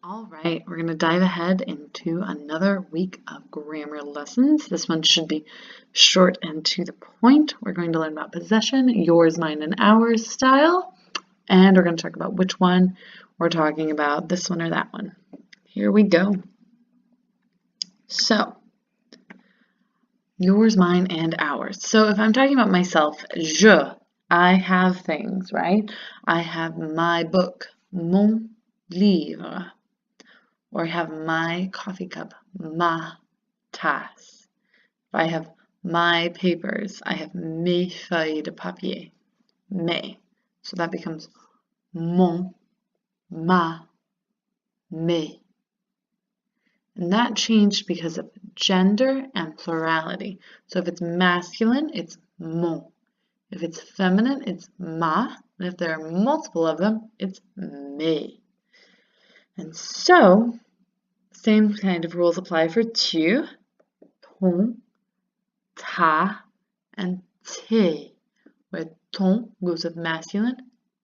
All right, we're going to dive ahead into another week of grammar lessons. This one should be short and to the point. We're going to learn about possession, yours, mine, and ours style, and we're going to talk about which one we're talking about, this one or that one. Here we go. So, yours, mine, and ours. So if I'm talking about myself, I have things, right? I have my book, mon livre. Or I have my coffee cup, ma tasse. If I have my papers, I have mes feuilles de papier, mes. So that becomes mon, ma, mes. And that changed because of gender and plurality. So if it's masculine, it's mon. If it's feminine, it's ma. And if there are multiple of them, it's mes. And so, same kind of rules apply for tu, ton, ta, and tes, where ton goes with masculine,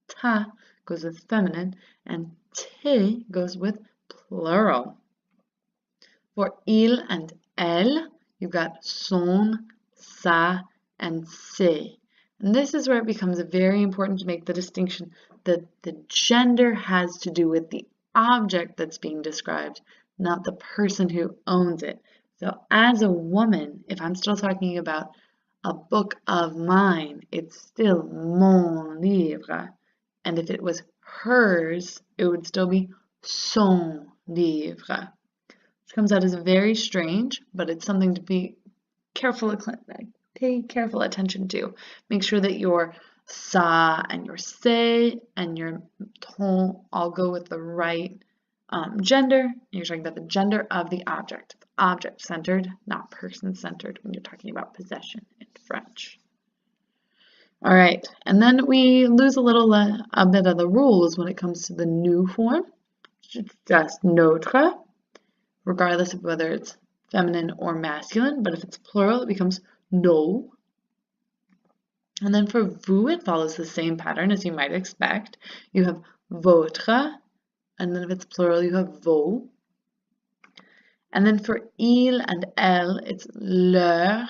ta goes with feminine, and tes goes with plural. For il and elle, you've got son, sa, and ses. And this is where it becomes very important to make the distinction that the gender has to do with the object that's being described, not the person who owns it. So as a woman, if I'm still talking about a book of mine, it's still mon livre. And if it was hers, it would still be son livre. Which comes out as very strange, but it's something to be pay careful attention to. Make sure that your sa and your se and your ton all go with the right gender. You're talking about the gender of the object. Object-centered, not person-centered when you're talking about possession in French. All right, and then we lose a bit of the rules when it comes to the new form. It's just notre, regardless of whether it's feminine or masculine, but if it's plural, it becomes nos. And then for vous, it follows the same pattern as you might expect. You have votre, and then if it's plural, you have vos. And then for il and elle, it's leur.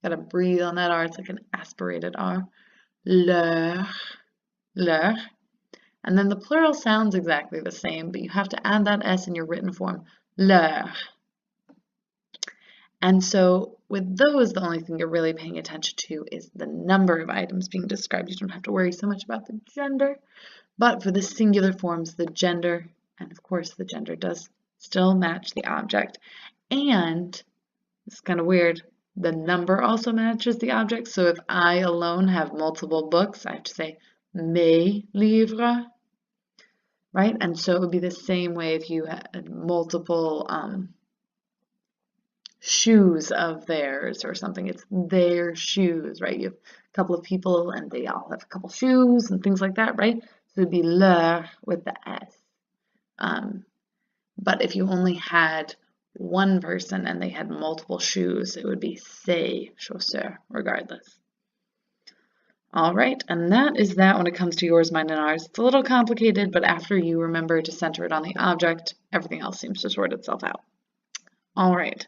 Gotta breathe on that R, it's like an aspirated R. Leur. And then the plural sounds exactly the same, but you have to add that S in your written form, leur. And so with those, the only thing you're really paying attention to is the number of items being described. You don't have to worry so much about the gender, but for the singular forms, the gender, and of course the gender does still match the object. And it's kind of weird, the number also matches the object. So if I alone have multiple books, I have to say mes livres, right? And so it would be the same way if you had multiple shoes of theirs or something. It's their shoes, right? You have a couple of people and they all have a couple shoes and things like that, right? So it would be leur with the S. But if you only had one person and they had multiple shoes, it would be ses chaussures, regardless. All right, and that is that when it comes to yours, mine, and ours. It's a little complicated, but after you remember to center it on the object, everything else seems to sort itself out. All right.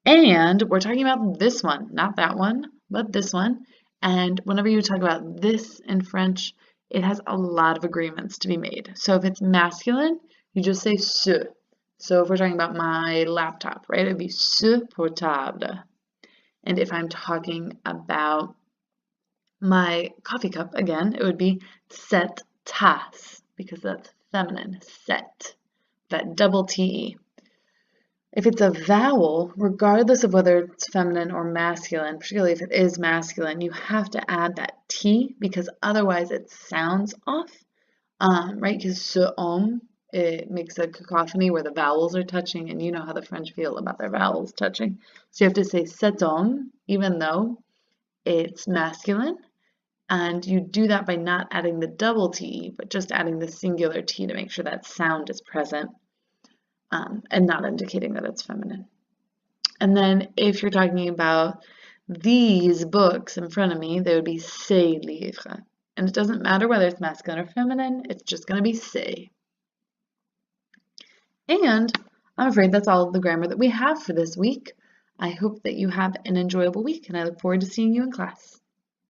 And we're talking about this one, not that one, but this one. And whenever you talk about this in French, it has a lot of agreements to be made. So if it's masculine, you just say ce. So if we're talking about my laptop, right, it would be ce portable. And if I'm talking about my coffee cup, again, it would be cette tasse, because that's feminine, cette, that double T-E. If it's a vowel, regardless of whether it's feminine or masculine, particularly if it is masculine, you have to add that T because otherwise it sounds off, right? Because ce homme, it makes a cacophony where the vowels are touching, and you know how the French feel about their vowels touching. So you have to say cet homme, even though it's masculine, and you do that by not adding the double T, but just adding the singular T to make sure that sound is present. And not indicating that it's feminine. And then if you're talking about these books in front of me, they would be ces livres. And it doesn't matter whether it's masculine or feminine, it's just going to be c'est. And I'm afraid that's all of the grammar that we have for this week. I hope that you have an enjoyable week, and I look forward to seeing you in class.